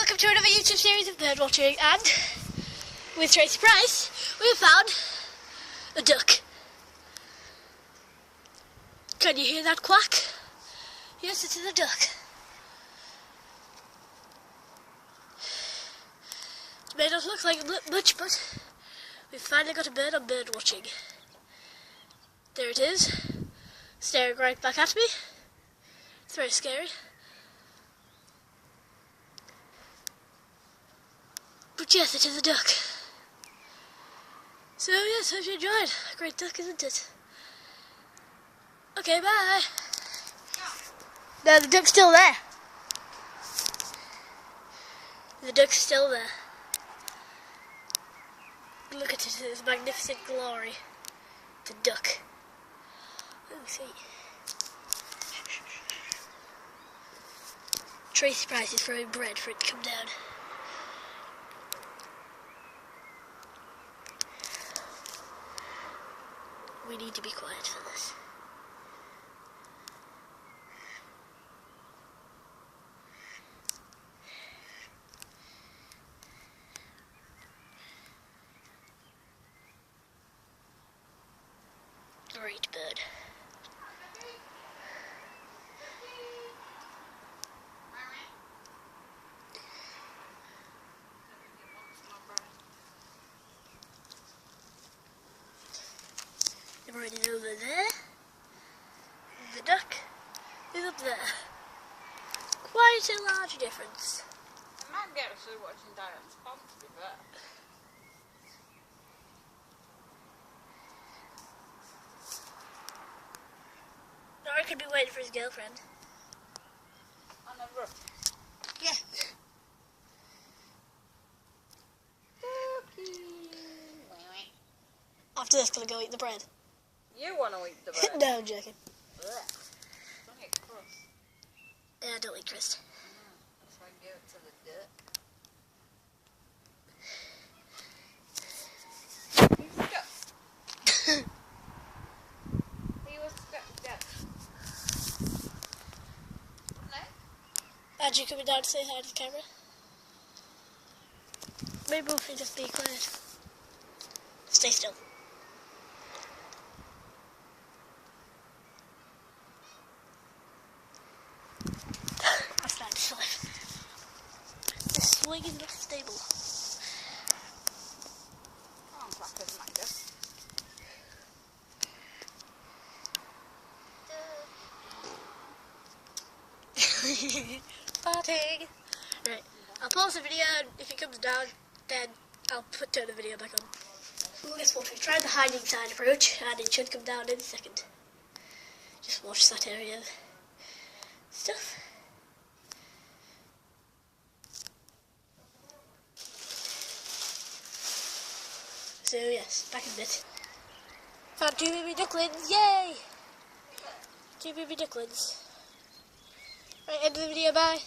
welcome to another YouTube series of bird watching, and with Tracy Price we have found a duck. Can you hear that quack? Yes, it is a duck. It may not look like much, but we've finally got a bird on bird watching. There it is, staring right back at me. It's very scary. But yes, it is a duck. So yes, hope you enjoyed. A great duck, isn't it? Okay, bye. No, the duck's still there. The duck's still there. Look at it in its magnificent glory. The duck. Oh, sweet. Tracy Price is throwing bread for it to come down. We need to be quiet for this. Great bird. Right over there. The duck is up there. Quite a large difference. I might get to watching Diane's pond to be fair. Or he could be waiting for his girlfriend. On a roof. Yeah. After this, gonna go eat the bread. You want to eat the bread? No, I'm joking. Don't eat crust. Yeah, I don't eat crust. That's why I give it to the duck. He's stuck. He was stuck dead. No? Andrew coming down to say hi to the camera. Maybe we'll just be quiet. Stay still. That's not safe. This swing is not stable. Oh, I'm black as mango. Farting. Right, I'll pause the video, and if it comes down, then I'll turn the video back on. Well, guess what? We tried the hiding side approach, and it should come down in a second. Just watch that area of stuff. So yes, back in a bit. Found 2 baby ducklings, yay! 2 baby ducklings. Right, end of the video, bye.